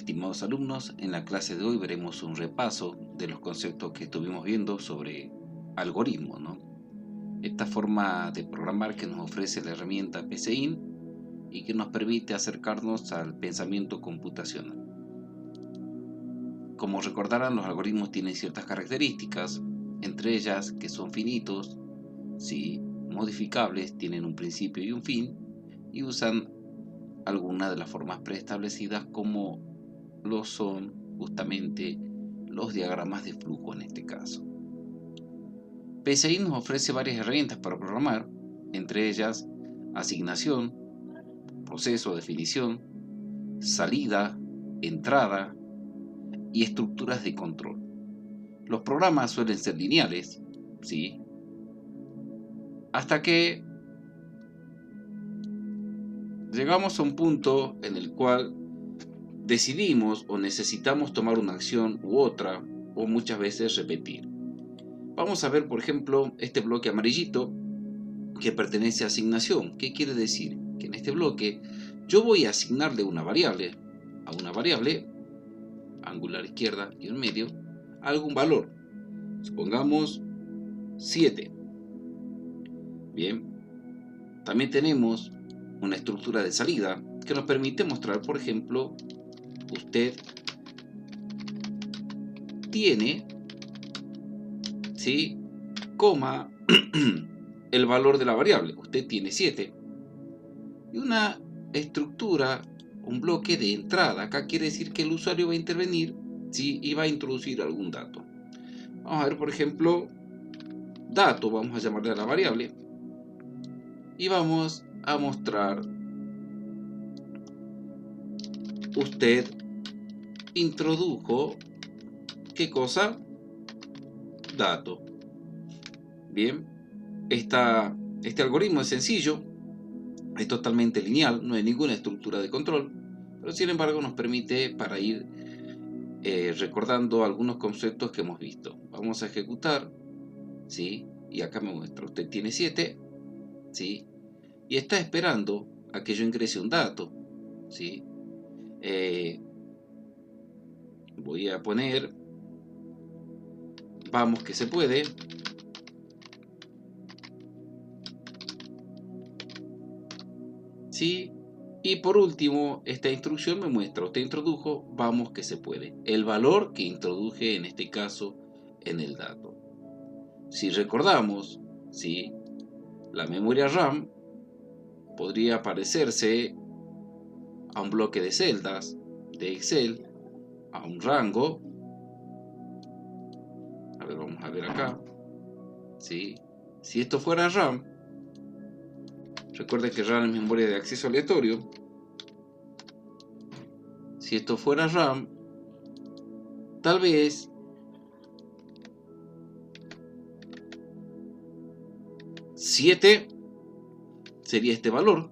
estimados alumnos, en la clase de hoy veremos un repaso de los conceptos que estuvimos viendo sobre algoritmos, ¿no? Esta forma de programar que nos ofrece la herramienta PCInt y que nos permite acercarnos al pensamiento computacional. Como recordarán, los algoritmos tienen ciertas características, entre ellas que son finitos, ¿sí?, modificables, tienen un principio y un fin, y usan algunas de las formas preestablecidas como lo son justamente los diagramas de flujo en este caso. PCInt nos ofrece varias herramientas para programar, entre ellas asignación, proceso, definición, salida, entrada y estructuras de control. Los programas suelen ser lineales, ¿sí?, hasta que llegamos a un punto en el cual decidimos o necesitamos tomar una acción u otra, o muchas veces repetir. Vamos a ver, por ejemplo, este bloque amarillito que pertenece a asignación. ¿Qué quiere decir? Que en este bloque yo voy a asignarle a una variable, angular izquierda y en medio, algún valor. Supongamos 7. Bien. También tenemos una estructura de salida que nos permite mostrar, por ejemplo, usted tiene, ¿sí?, coma, el valor de la variable. Usted tiene 7. Y una estructura, un bloque de entrada. Acá quiere decir que el usuario va a intervenir, ¿sí?, y va a introducir algún dato. Vamos a ver, por ejemplo, dato, vamos a llamarle a la variable. Y vamos a mostrar, usted introdujo, ¿qué cosa? Dato. Bien, este algoritmo es sencillo, es totalmente lineal, no hay ninguna estructura de control, pero sin embargo nos permite para ir recordando algunos conceptos que hemos visto. Vamos a ejecutar, ¿sí?, y acá me muestra, usted tiene 7, ¿sí?, y está esperando a que yo ingrese un dato, ¿sí? Voy a poner, vamos que se puede, ¿sí? Y por último, esta instrucción me muestra, usted introdujo, vamos que se puede, el valor que introduje en este caso en el dato. Si recordamos, ¿sí?, la memoria RAM podría parecerse a un bloque de celdas de Excel, a un rango. A ver, vamos a ver acá, ¿sí? Si esto fuera RAM, recuerden que RAM es memoria de acceso aleatorio. Si esto fuera RAM, tal vez $7 sería este valor,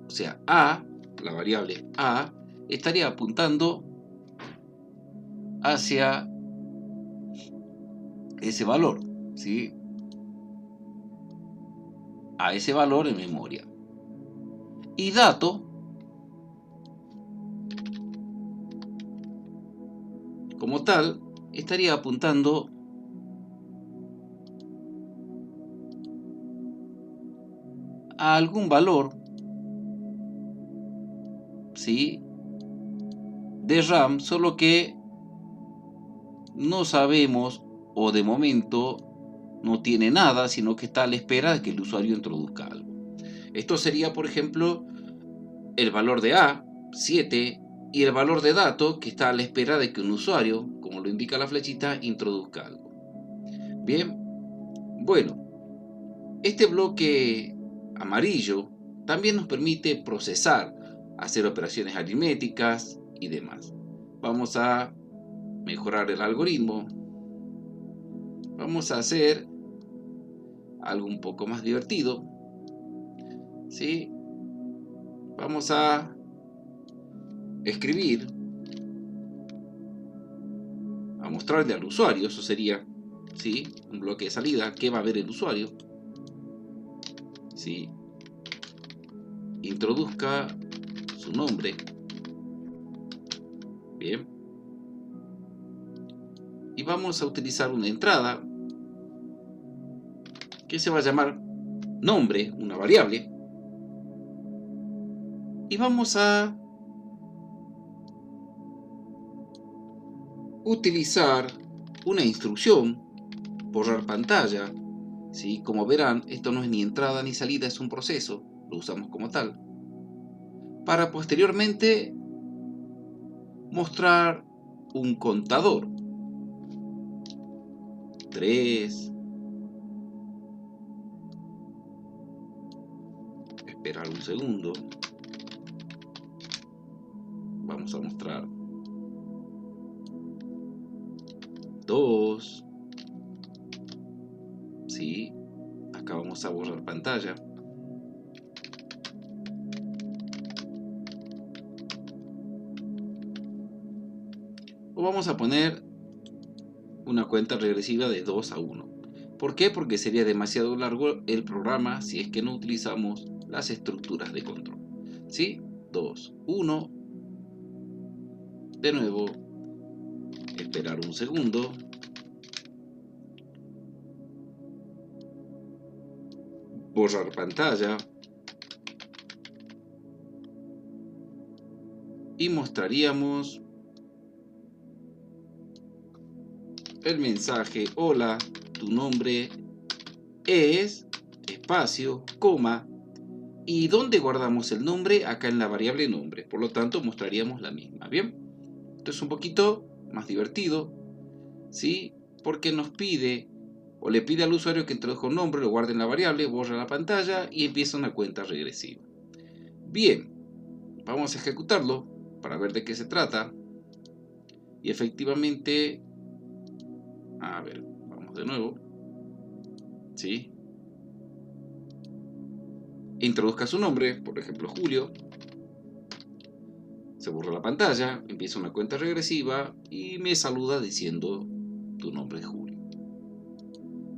o sea, A, la variable A, estaría apuntando hacia ese valor, ¿sí?, a ese valor en memoria. Y dato, como tal, estaría apuntando a algún valor, ¿sí?, de RAM, solo que no sabemos, o de momento no tiene nada, sino que está a la espera de que el usuario introduzca algo. Esto sería, por ejemplo, el valor de A, 7, y el valor de dato, que está a la espera de que un usuario, como lo indica la flechita, introduzca algo. Bien, bueno, este bloque amarillo también nos permite procesar, hacer operaciones aritméticas y demás. Vamos a mejorar el algoritmo. Vamos a hacer algo un poco más divertido, ¿sí? Vamos a escribir, a mostrarle al usuario, eso sería, ¿sí?, un bloque de salida, ¿qué va a ver el usuario? ¿Sí? Introduzca su nombre. Bien. Y vamos a utilizar una entrada que se va a llamar nombre, una variable. Y vamos a utilizar una instrucción, borrar pantalla. ¿Sí? Como verán, esto no es ni entrada ni salida, es un proceso, lo usamos como tal, para posteriormente mostrar un contador. 3, esperar un segundo, vamos a mostrar 2, ¿sí? Acá vamos a borrar pantalla. O vamos a poner una cuenta regresiva de 2 a 1. ¿Por qué? Porque sería demasiado largo el programa si es que no utilizamos las estructuras de control. ¿Sí? 2, 1. De nuevo, esperar un segundo. Borrar pantalla. Y mostraríamos el mensaje: hola, tu nombre es, espacio, coma, y ¿dónde guardamos el nombre? Acá en la variable nombre, por lo tanto mostraríamos la misma. Bien, esto es un poquito más divertido, ¿sí? Porque nos pide, o le pide al usuario que introduja un nombre, lo guarde en la variable, borra la pantalla y empieza una cuenta regresiva. Bien, vamos a ejecutarlo para ver de qué se trata. Y efectivamente, a ver, vamos de nuevo, ¿sí? Introduzca su nombre, por ejemplo Julio, se borra la pantalla, empieza una cuenta regresiva y me saluda diciendo: tu nombre es Julio.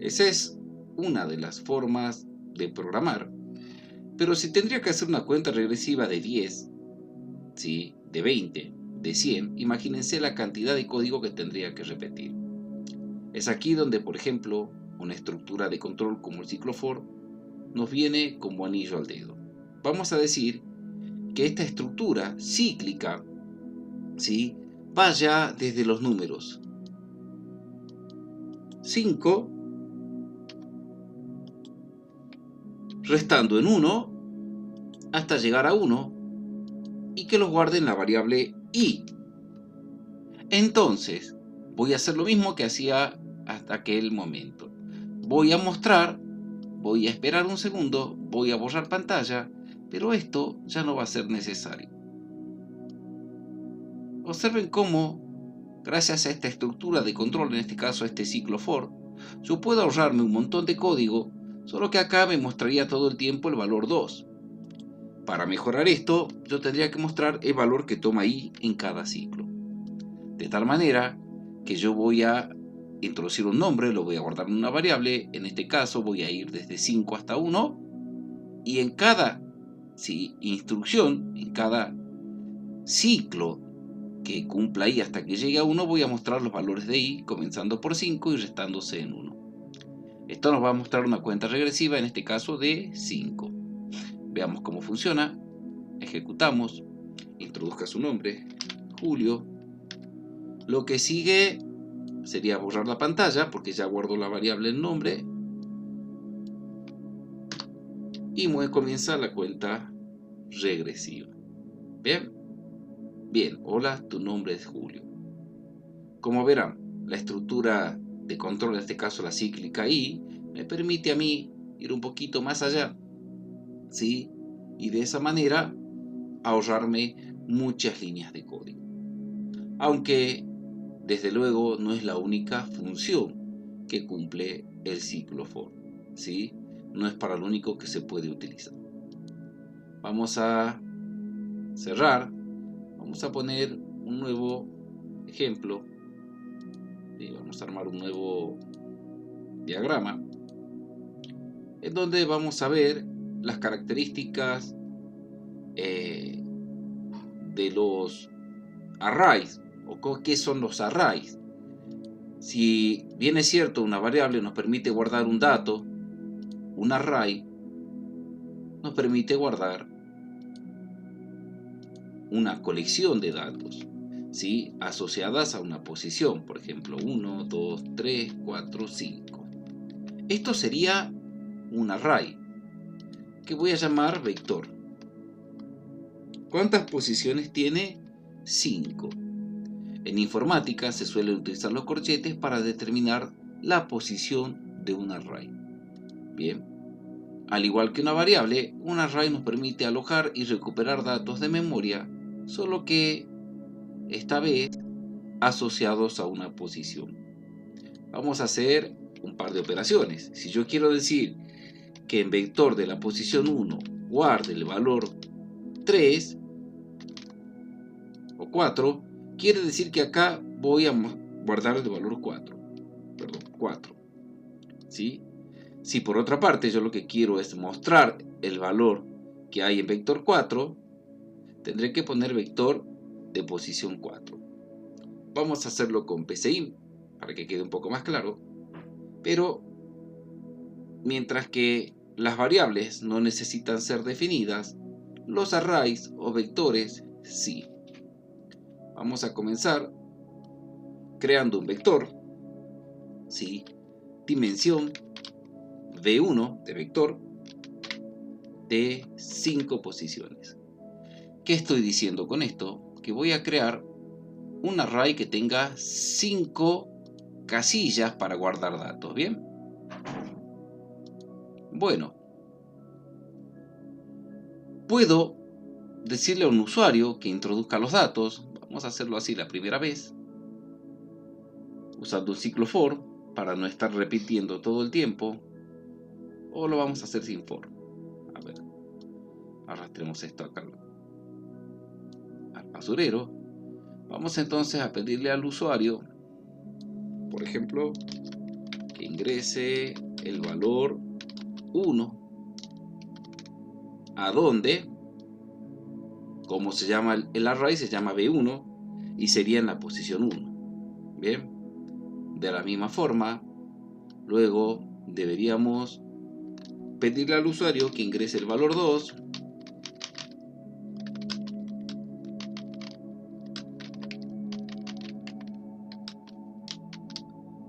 Esa es una de las formas de programar, pero si tendría que hacer una cuenta regresiva de 10, ¿sí? De 20, de 100, imagínense la cantidad de código que tendría que repetir. Es aquí donde, por ejemplo, una estructura de control como el ciclo for nos viene como anillo al dedo. Vamos a decir que esta estructura cíclica, ¿sí? Vaya desde los números 5, restando en 1, hasta llegar a 1, y que los guarde en la variable i. Entonces, voy a hacer lo mismo que hacía hasta aquel momento. Voy a mostrar, voy a esperar un segundo, voy a borrar pantalla, pero esto ya no va a ser necesario. Observen cómo, gracias a esta estructura de control, en este caso a este ciclo for, yo puedo ahorrarme un montón de código, solo que acá me mostraría todo el tiempo el valor 2. Para mejorar esto, yo tendría que mostrar el valor que toma i en cada ciclo. De tal manera que yo voy a introducir un nombre, lo voy a guardar en una variable, en este caso voy a ir desde 5 hasta 1, y en cada instrucción, en cada ciclo que cumpla i hasta que llegue a 1, voy a mostrar los valores de i, comenzando por 5 y restándose en 1. Esto nos va a mostrar una cuenta regresiva, en este caso de 5. Veamos cómo funciona. Ejecutamos. Introduzca su nombre, Julio. Lo que sigue sería borrar la pantalla, porque ya guardo la variable en nombre. Y comienza la cuenta regresiva. Bien. Bien, hola, tu nombre es Julio. Como verán, la estructura de control, en este caso la cíclica i, me permite a mí ir un poquito más allá, ¿sí? Y de esa manera ahorrarme muchas líneas de código. Aunque, desde luego, no es la única función que cumple el ciclo for, ¿sí? No es para lo único que se puede utilizar. Vamos a cerrar. Vamos a poner un nuevo ejemplo. Y vamos a armar un nuevo diagrama en donde vamos a ver las características de los arrays, o qué son los arrays. Si bien es cierto, una variable nos permite guardar un dato, un array nos permite guardar una colección de datos, ¿sí? Asociadas a una posición, por ejemplo, 1, 2, 3, 4, 5. Esto sería un array, que voy a llamar vector. ¿Cuántas posiciones tiene? 5. En informática se suelen utilizar los corchetes para determinar la posición de un array. Bien, al igual que una variable, un array nos permite alojar y recuperar datos de memoria, solo que esta vez asociados a una posición. Vamos a hacer un par de operaciones. Si yo quiero decir que en vector de la posición 1 guarde el valor 3 o 4, quiere decir que acá voy a guardar el valor 4. ¿Sí? Si por otra parte yo lo que quiero es mostrar el valor que hay en vector 4, tendré que poner vector de posición 4. Vamos a hacerlo con PCIM para que quede un poco más claro. Pero mientras que las variables no necesitan ser definidas, los arrays o vectores sí. Vamos a comenzar creando un vector, ¿sí? Dimensión v1 de vector de 5 posiciones. ¿Qué estoy diciendo con esto? Que voy a crear un array que tenga 5 casillas para guardar datos, ¿bien? Bueno, puedo decirle a un usuario que introduzca los datos. Vamos a hacerlo así la primera vez, usando un ciclo for para no estar repitiendo todo el tiempo, o lo vamos a hacer sin for. A ver, arrastremos esto acá al basurero. Vamos entonces a pedirle al usuario, por ejemplo, que ingrese el valor 1, a donde, como se llama el array, se llama v1 y sería en la posición 1. Bien, de la misma forma, luego deberíamos pedirle al usuario que ingrese el valor 2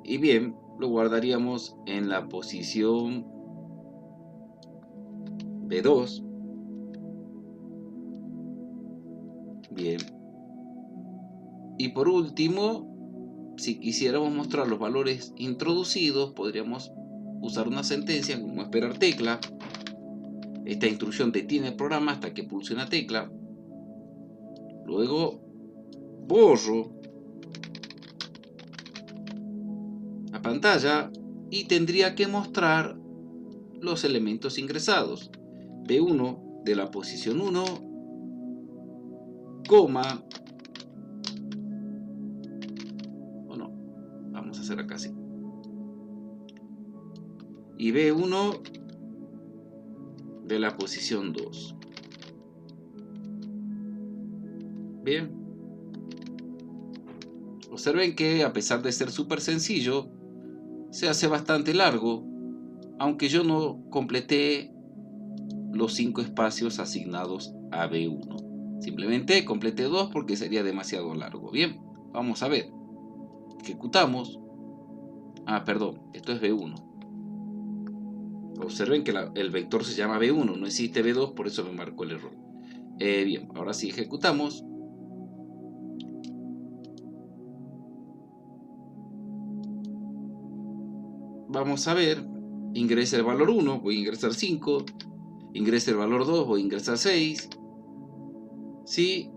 y bien, lo guardaríamos en la posición B2. Bien. Y por último, si quisiéramos mostrar los valores introducidos, podríamos usar una sentencia como esperar tecla. Esta instrucción detiene el programa hasta que pulse una tecla. Luego borro la pantalla y tendría que mostrar los elementos ingresados. B1 de la posición 1, coma, o no, vamos a hacer acá así. Y B1 de la posición 2. Bien. Observen que a pesar de ser súper sencillo, se hace bastante largo, aunque yo no completé los 5 espacios asignados a B1. Simplemente completé 2 porque sería demasiado largo. Bien, vamos a ver. Ejecutamos. Perdón, esto es B1. Observen que el vector se llama B1, no existe B2, por eso me marcó el error. Bien, ahora sí ejecutamos. Vamos a ver, ingresa el valor 1, voy a ingresar 5, ingresa el valor 2, voy a ingresar 6, ¿sí?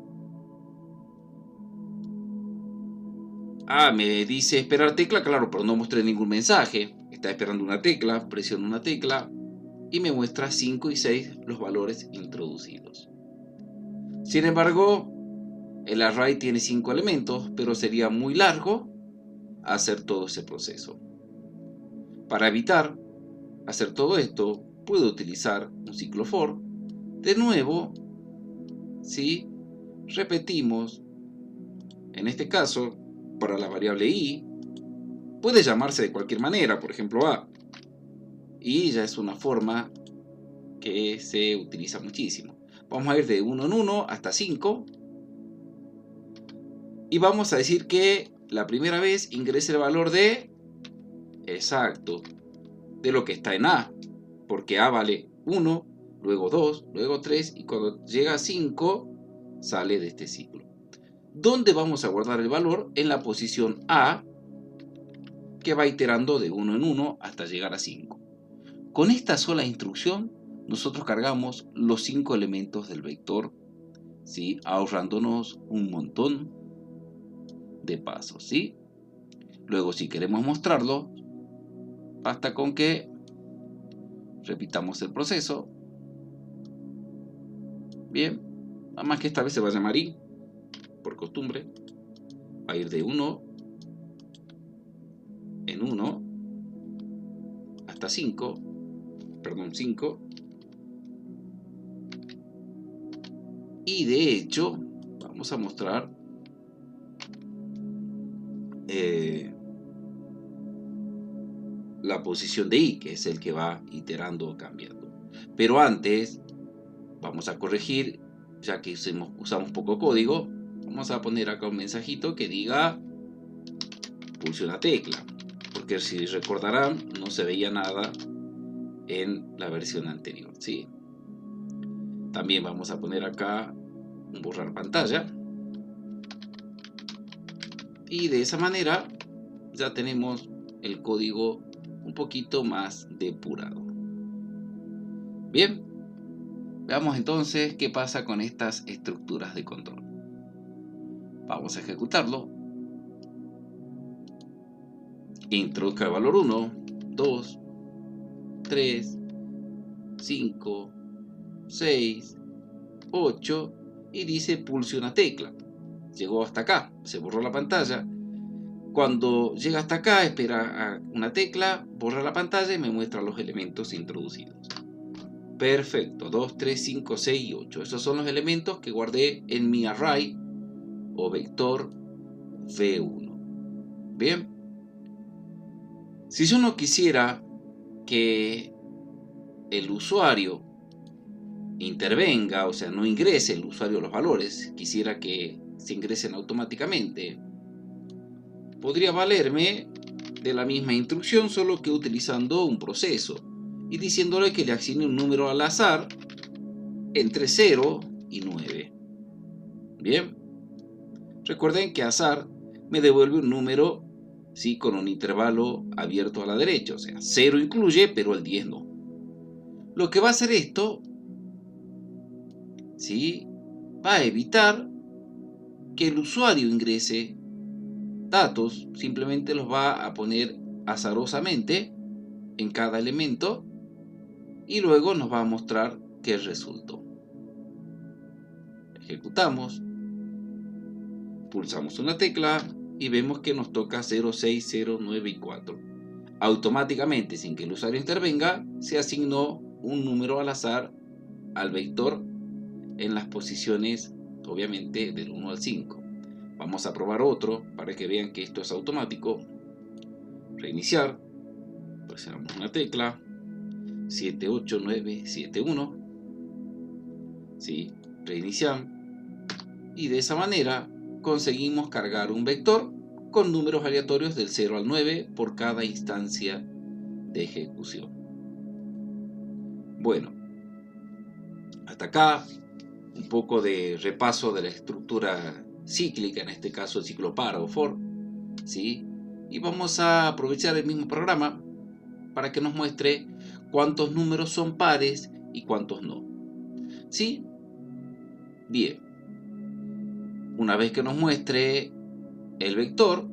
Me dice esperar tecla, claro, pero no mostré ningún mensaje, está esperando una tecla, presiono una tecla y me muestra 5 y 6 los valores introducidos. Sin embargo, el array tiene 5 elementos, pero sería muy largo hacer todo ese proceso. Para evitar hacer todo esto, puedo utilizar un ciclo for. De nuevo, ¿sí? Repetimos en este caso, para la variable i, puede llamarse de cualquier manera, por ejemplo a. Y ya es una forma que se utiliza muchísimo. Vamos a ir de 1 en 1 hasta 5. Y vamos a decir que la primera vez ingrese el valor de, exacto, de lo que está en A. Porque A vale 1, luego 2, luego 3 y cuando llega a 5 sale de este ciclo. ¿Dónde vamos a guardar el valor? En la posición A, que va iterando de 1 en 1 hasta llegar a 5. Con esta sola instrucción nosotros cargamos los 5 elementos del vector, ¿sí? Ahorrándonos un montón de pasos, ¿sí? Luego, si queremos mostrarlo, basta con que repitamos el proceso. Bien, nada más que esta vez se va a llamar i, por costumbre. Va a ir de 1 en 1 hasta 5, perdón, 5. Y de hecho, vamos a mostrar la posición de i, que es el que va iterando o cambiando. Pero antes, vamos a corregir, ya que usamos poco código, vamos a poner acá un mensajito que diga pulse una tecla, porque si recordarán, no se veía nada en la versión anterior, ¿sí? También vamos a poner acá un borrar pantalla. Y de esa manera ya tenemos el código un poquito más depurado. Bien, veamos entonces qué pasa con estas estructuras de control. Vamos a ejecutarlo. Introduzca el valor 1, 2, 3, 5, 6, 8 y dice pulse una tecla. Llegó hasta acá, se borró la pantalla. Cuando llega hasta acá, espera a una tecla, borra la pantalla y me muestra los elementos introducidos. Perfecto, 2, 3, 5, 6 y 8. Esos son los elementos que guardé en mi array o vector V1. Bien. Si yo no quisiera que el usuario intervenga, o sea, no ingrese el usuario los valores, quisiera que se ingresen automáticamente, podría valerme de la misma instrucción, solo que utilizando un proceso y diciéndole que le asigne un número al azar entre 0 y 9. Bien, recuerden que azar me devuelve un número, ¿sí?, con un intervalo abierto a la derecha, o sea, 0 incluye, pero el 10 no. Lo que va a hacer esto, ¿sí?, va a evitar que el usuario ingrese datos, simplemente los va a poner azarosamente en cada elemento y luego nos va a mostrar qué resultó. Ejecutamos, pulsamos una tecla y vemos que nos toca 0, 6, 0, 9 y 4. Automáticamente, sin que el usuario intervenga, se asignó un número al azar al vector en las posiciones, obviamente, del 1 al 5. Vamos a probar otro para que vean que esto es automático. Reiniciar, presionamos una tecla, 7, 8, 9, 7, 1. ¿Sí? Reiniciar. Y de esa manera conseguimos cargar un vector con números aleatorios del 0 al 9 por cada instancia de ejecución. Bueno, hasta acá un poco de repaso de la estructura cíclica, en este caso el ciclo para o for, ¿sí? Y vamos a aprovechar el mismo programa para que nos muestre cuántos números son pares y cuántos no, ¿sí? Bien, una vez que nos muestre el vector,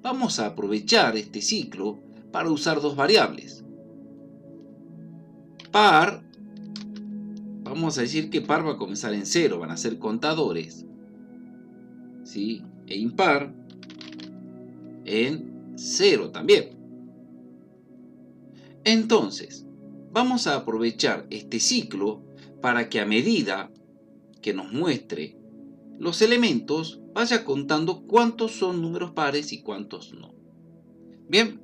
vamos a aprovechar este ciclo para usar dos variables. Par, vamos a decir que par va a comenzar en 0, van a ser contadores, ¿sí? E impar en 0 también. Entonces, vamos a aprovechar este ciclo para que a medida que nos muestre los elementos vaya contando cuántos son números pares y cuántos no. Bien,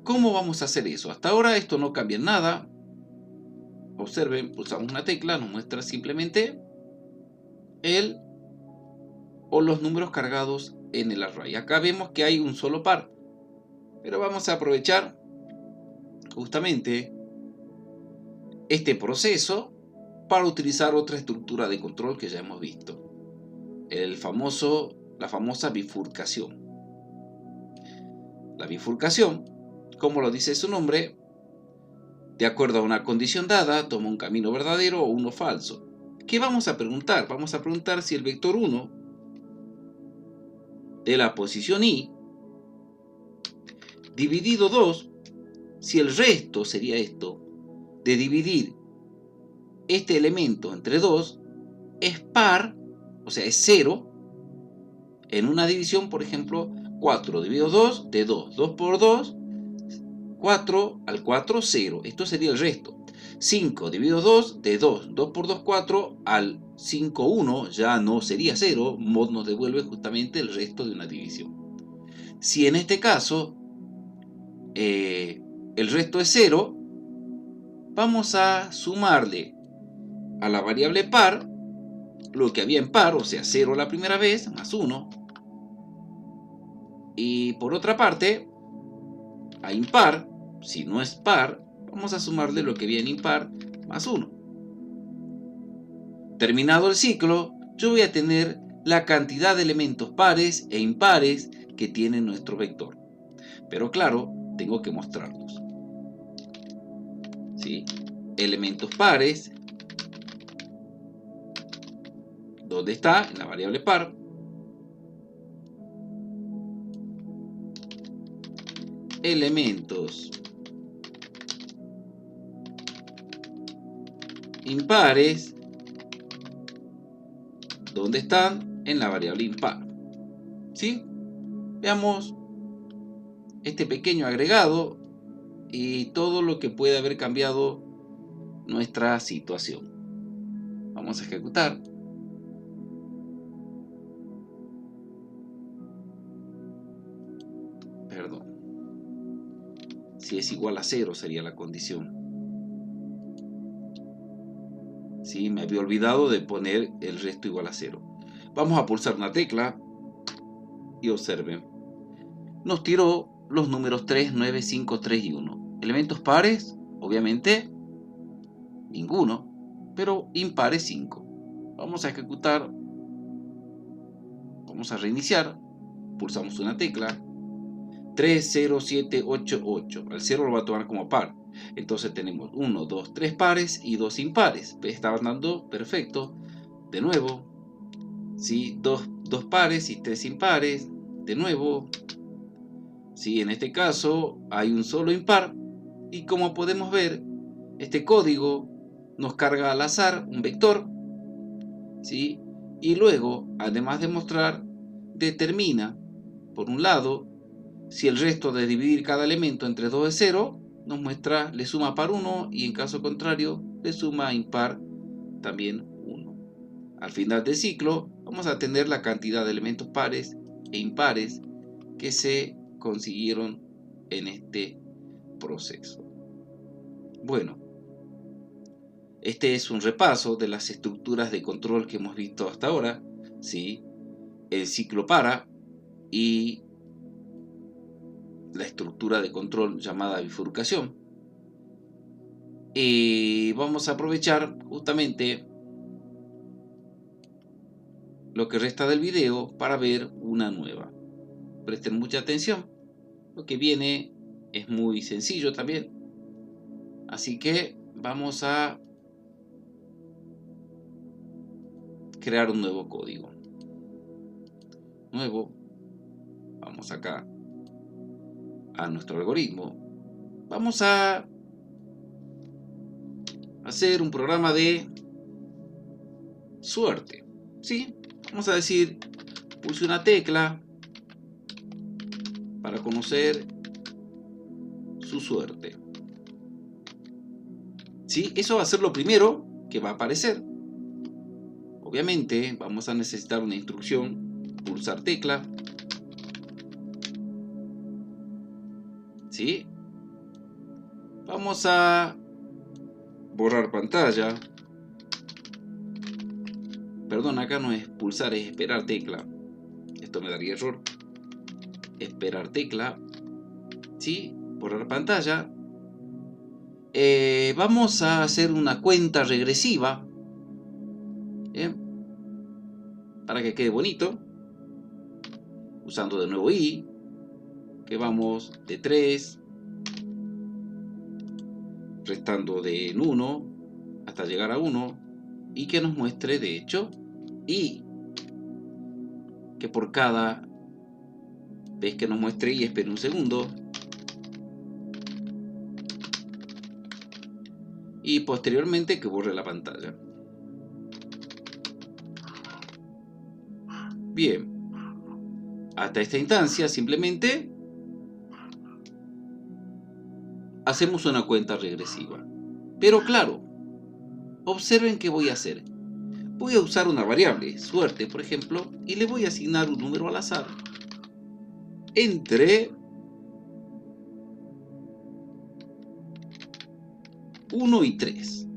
¿cómo vamos a hacer eso? Hasta ahora esto no cambia en nada. Observen, pulsamos una tecla, nos muestra simplemente el o los números cargados en el array. Acá vemos que hay un solo par, pero vamos a aprovechar justamente este proceso para utilizar otra estructura de control que ya hemos visto, la famosa bifurcación. La bifurcación, como lo dice su nombre, de acuerdo a una condición dada, toma un camino verdadero o uno falso. ¿Qué vamos a preguntar? Vamos a preguntar si el vector 1 de la posición i dividido 2, si el resto sería esto, de dividir este elemento entre 2, es par, o sea, es 0, en una división, por ejemplo, 4 dividido 2, de 2, 2 por 2, 4 al 4, 0, esto sería el resto. 5 dividido 2, de 2, 2 por 2, 4, al 5, 1, ya no sería 0, mod nos devuelve justamente el resto de una división. Si en este caso el resto es 0, vamos a sumarle a la variable par lo que había en par, o sea 0 la primera vez, más 1. Y por otra parte, a impar, si no es par, vamos a sumarle lo que había en impar, más 1. Terminado el ciclo, yo voy a tener la cantidad de elementos pares e impares que tiene nuestro vector. Pero claro, tengo que mostrarlos. ¿Sí? Elementos pares. ¿Dónde está? En la variable par. Elementos impares. ¿Dónde están? En la variable impar. ¿Sí? Veamos este pequeño agregado y todo lo que puede haber cambiado nuestra situación. Vamos a ejecutar. Perdón. Si es igual a 0 sería la condición. Sí, me había olvidado de poner el resto igual a 0. Vamos a pulsar una tecla y observen. Nos tiró los números 3, 9, 5, 3 y 1. Elementos pares, obviamente, ninguno, pero impares 5. Vamos a ejecutar. Vamos a reiniciar. Pulsamos una tecla. 3, 0, 7, 8, 8. Al 0 lo va a tomar como par. Entonces tenemos 1, 2, 3 pares y 2 impares. Está andando perfecto. De nuevo, ¿sí? 2 pares y 3 impares. De nuevo, ¿sí? En este caso hay un solo impar. Y como podemos ver, este código nos carga al azar un vector, ¿sí? Y luego, además de mostrar, determina, por un lado, si el resto de dividir cada elemento entre 2 es 0, nos muestra, le suma par 1 y en caso contrario, le suma impar también 1. Al final del ciclo, vamos a tener la cantidad de elementos pares e impares que se consiguieron en este proceso. Bueno, este es un repaso de las estructuras de control que hemos visto hasta ahora, ¿sí? El ciclo para y la estructura de control llamada bifurcación. Y vamos a aprovechar justamente lo que resta del video para ver una nueva. Presten mucha atención. Lo que viene es muy sencillo también. Así que vamos a crear un nuevo código. Nuevo. Vamos acá a nuestro algoritmo. Vamos a hacer un programa de suerte. ¿Sí? Vamos a decir, pulse una tecla para conocer su suerte. ¿Sí? Eso va a ser lo primero que va a aparecer. obviamente vamos a necesitar una instrucción, pulsar tecla, ¿sí? Vamos a borrar pantalla. Perdón, acá no es pulsar, es esperar tecla. Esto me daría error. Esperar tecla, ¿sí? Borrar pantalla. Vamos a hacer una cuenta regresiva, ¿bien? Para que quede bonito, usando de nuevo i, que vamos de 3, restando de en 1 hasta llegar a 1, y que nos muestre de hecho i, que por cada vez que nos muestre i, espere un segundo, y posteriormente que borre la pantalla. Bien, hasta esta instancia simplemente hacemos una cuenta regresiva. Pero claro, observen qué voy a hacer. Voy a usar una variable, suerte por ejemplo, y le voy a asignar un número al azar entre 1 y 3.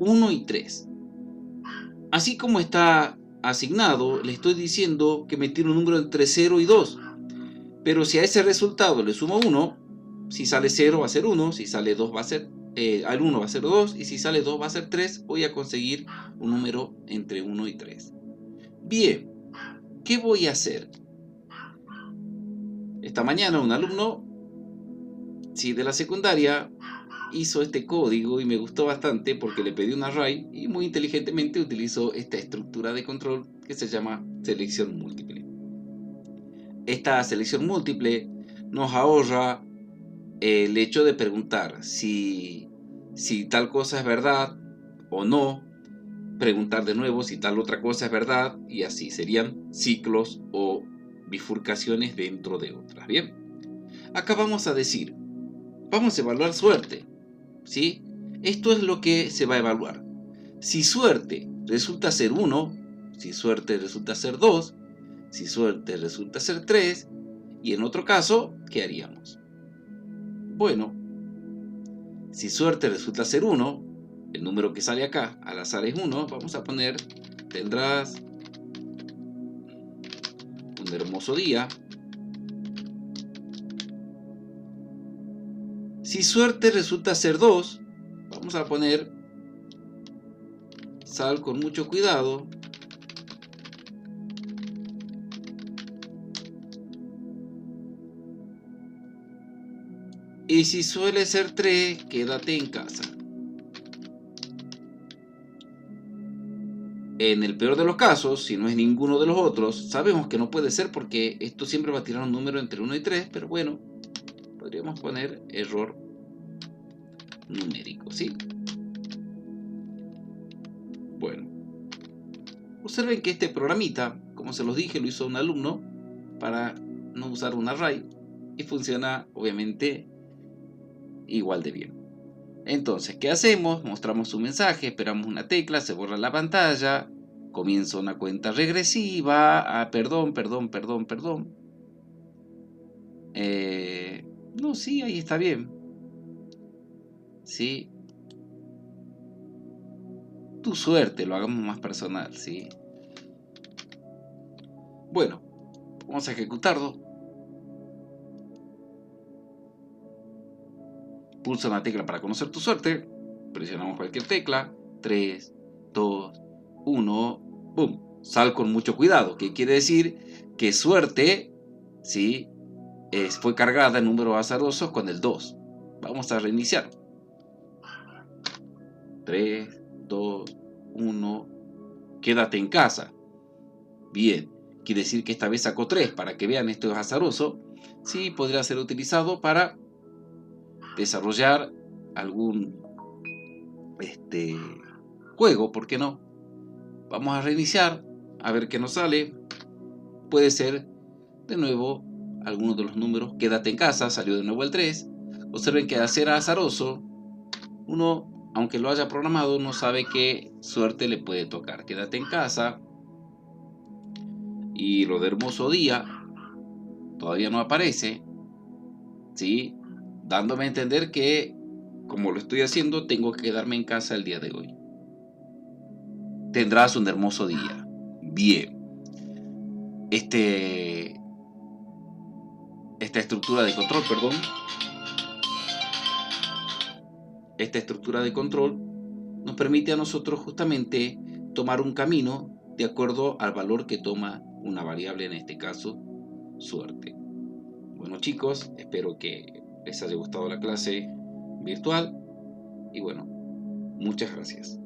1 y 3. Así como está asignado, le estoy diciendo que me tire un número entre 0 y 2. Pero si a ese resultado le sumo 1, si sale 0 va a ser 1, si sale 2 va a ser, al 1 va a ser 2, y si sale 2 va a ser 3, voy a conseguir un número entre 1 y 3. Bien, ¿qué voy a hacer? Esta mañana un alumno, sí, de la secundaria, hizo este código y me gustó bastante porque le pedí un array y muy inteligentemente utilizó esta estructura de control que se llama selección múltiple. Esta selección múltiple nos ahorra el hecho de preguntar si tal cosa es verdad o no, preguntar de nuevo si tal otra cosa es verdad, y así serían ciclos o bifurcaciones dentro de otras. Bien, acá vamos a decir, vamos a evaluar suerte, ¿sí? Esto es lo que se va a evaluar. Si suerte resulta ser 1, si suerte resulta ser 2, si suerte resulta ser 3, y en otro caso, ¿qué haríamos? Bueno, si suerte resulta ser 1, el número que sale acá al azar es 1, vamos a poner, tendrás un hermoso día. Si suerte resulta ser 2, vamos a poner, sal con mucho cuidado. Y si suele ser 3, quédate en casa. En el peor de los casos, si no es ninguno de los otros, sabemos que no puede ser porque esto siempre va a tirar un número entre 1 y 3, pero bueno, podríamos poner error numérico, ¿sí? Bueno, observen que este programita, como se los dije, lo hizo un alumno para no usar un array y funciona obviamente igual de bien. Entonces, ¿qué hacemos? Mostramos un mensaje, esperamos una tecla, se borra la pantalla, comienza una cuenta regresiva. Perdón. No, sí, ahí está bien. ¿Sí? Tu suerte, lo hagamos más personal, ¿sí? Bueno, vamos a ejecutarlo. Pulsa una tecla para conocer tu suerte. Presionamos cualquier tecla. 3, 2, 1. ¡Bum! Sal con mucho cuidado. ¿Qué quiere decir? Que suerte, ¿sí? Fue cargada en números azarosos con el 2. Vamos a reiniciar. 3, 2, 1. Quédate en casa. Bien. Quiere decir que esta vez sacó 3. Para que vean, esto es azaroso. Sí, podría ser utilizado para desarrollar algún juego, ¿por qué no? Vamos a reiniciar, a ver qué nos sale. Puede ser de nuevo alguno de los números. Quédate en casa, salió de nuevo el 3. Observen que al ser azaroso, uno aunque lo haya programado, no sabe qué suerte le puede tocar. Quédate en casa y lo de hermoso día todavía no aparece, ¿sí? Dándome a entender que, como lo estoy haciendo, tengo que quedarme en casa el día de hoy. Tendrás un hermoso día. Bien. Esta estructura de control, perdón. Esta estructura de control nos permite a nosotros justamente tomar un camino de acuerdo al valor que toma una variable, en este caso, suerte. Bueno, chicos, espero que les haya gustado la clase virtual y bueno, muchas gracias.